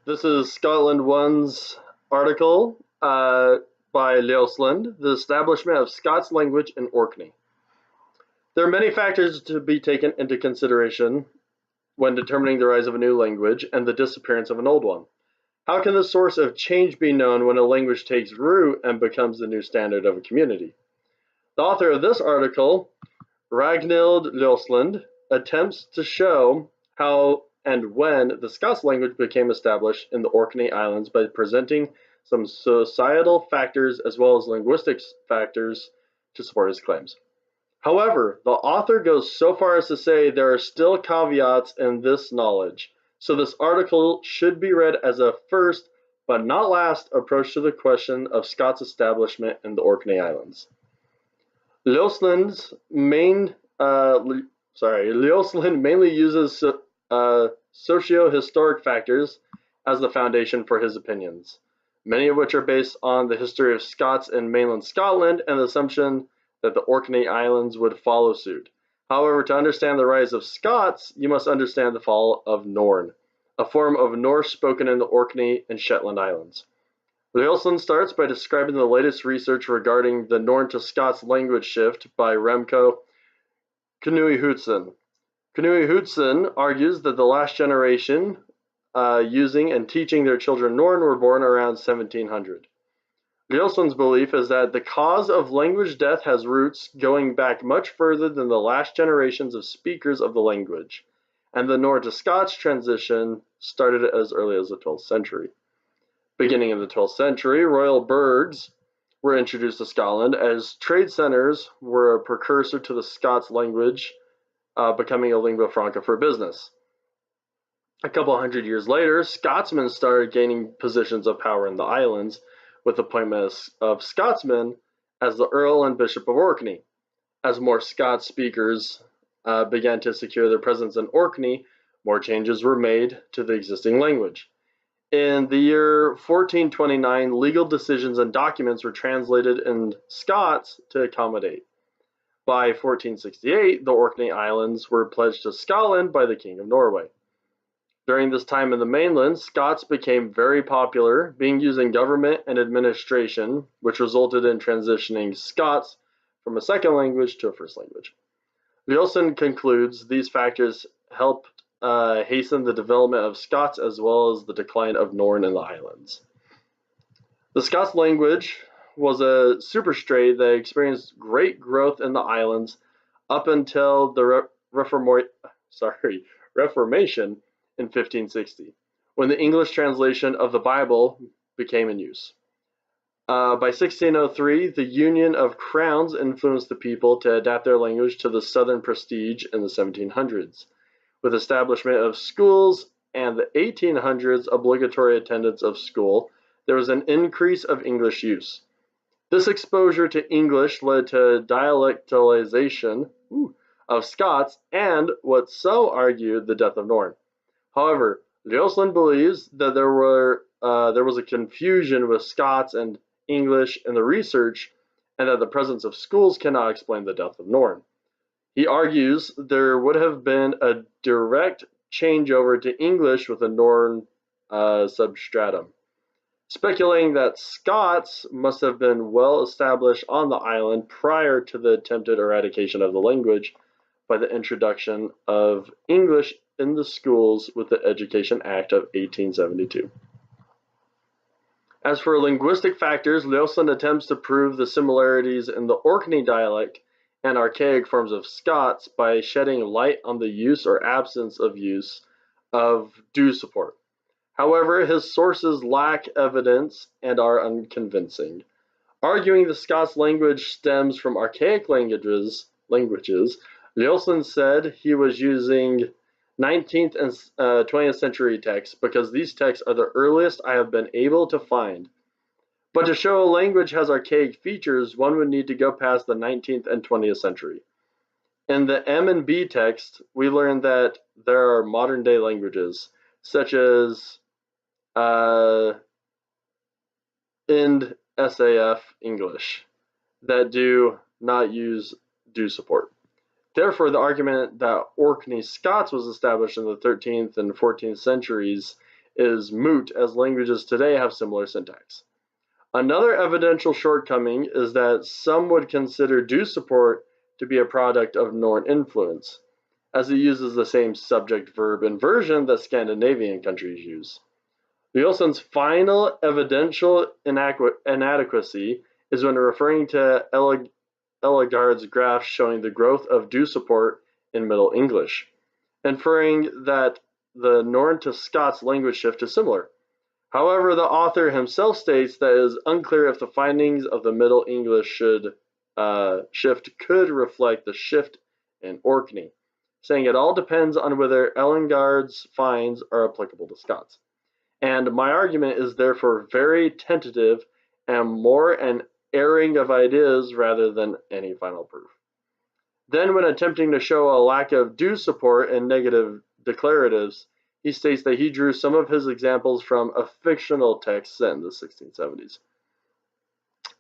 This is Scotland One's article by Ljosland, The Establishment of Scots Language in Orkney. There are many factors to be taken into consideration when determining the rise of a new language and the disappearance of an old one. How can the source of change be known when a language takes root and becomes the new standard of a community? The author of this article, Ragnhild Ljosland, attempts to show how and when the Scots language became established in the Orkney Islands by presenting some societal factors as well as linguistic factors to support his claims. However, the author goes so far as to say there are still caveats in this knowledge, so this article should be read as a first, but not last, approach to the question of Scots establishment in the Orkney Islands. Ljosland mainly uses sociohistoric factors as the foundation for his opinions, many of which are based on the history of Scots in mainland Scotland and the assumption that the Orkney Islands would follow suit. However, to understand the rise of Scots, you must understand the fall of Norn, a form of Norse spoken in the Orkney and Shetland Islands. Ljosland starts by describing the latest research regarding the Norn-to-Scots language shift by Remco Knooihuizen. Knooihuizen argues that the last generation using and teaching their children Norn were born around 1700. Ljosland's belief is that the cause of language death has roots going back much further than the last generations of speakers of the language, and the Norn-to-Scots transition started as early as the 12th century. Beginning in the 12th century, royal burghs were introduced to Scotland as trade centers were a precursor to the Scots language becoming a lingua franca for business. A couple hundred years later, Scotsmen started gaining positions of power in the islands with the appointment of Scotsmen as the Earl and Bishop of Orkney. As more Scots speakers began to secure their presence in Orkney, more changes were made to the existing language. In the year 1429, legal decisions and documents were translated in Scots to accommodate. By 1468, the Orkney Islands were pledged to Scotland by the King of Norway. During this time in the mainland, Scots became very popular, being used in government and administration, which resulted in transitioning Scots from a second language to a first language. Ljosland concludes these factors helped hasten the development of Scots as well as the decline of Norn in the islands. The Scots language was a superstray that experienced great growth in the islands up until the Reformation in 1560, when the English translation of the Bible became in use. By 1603, the Union of Crowns influenced the people to adapt their language to the Southern prestige in the 1700s. With establishment of schools and the 1800s obligatory attendance of school, there was an increase of English use. This exposure to English led to dialectalization of Scots and, what some argued, the death of Norn. However, Ljosland believes that there was a confusion with Scots and English in the research, and that the presence of schools cannot explain the death of Norn. He argues there would have been a direct changeover to English with a Norn substratum, speculating that Scots must have been well established on the island prior to the attempted eradication of the language by the introduction of English in the schools with the Education Act of 1872. As for linguistic factors, Ljosland attempts to prove the similarities in the Orkney dialect and archaic forms of Scots by shedding light on the use or absence of use of do support. However, his sources lack evidence and are unconvincing. Arguing the Scots language stems from archaic languages, Ljosland said he was using 19th and 20th century texts because these texts are the earliest I have been able to find. But to show a language has archaic features, one would need to go past the 19th and 20th century. In the M and B text, we learn that there are modern-day languages, such as Ind SAF English, that do not use do support. Therefore, the argument that Orkney Scots was established in the 13th and 14th centuries is moot as languages today have similar syntax. Another evidential shortcoming is that some would consider do support to be a product of Norn influence, as it uses the same subject-verb inversion that Scandinavian countries use. Ljosland's final evidential inadequacy is when referring to Ellegard's graph showing the growth of do support in Middle English, inferring that the Norn-to-Scots language shift is similar. However, the author himself states that it is unclear if the findings of the Middle English shift could reflect the shift in Orkney, saying it all depends on whether Ellegard's finds are applicable to Scots. And my argument is therefore very tentative and more an airing of ideas rather than any final proof. Then, when attempting to show a lack of do support in negative declaratives, he states that he drew some of his examples from a fictional text set in the 1670s.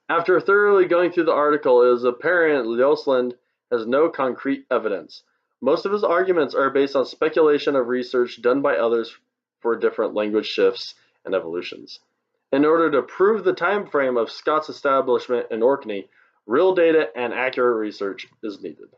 After thoroughly going through the article, it is apparent Ljosland has no concrete evidence. Most of his arguments are based on speculation of research done by others for different language shifts and evolutions. In order to prove the time frame of Scots establishment in Orkney, real data and accurate research is needed.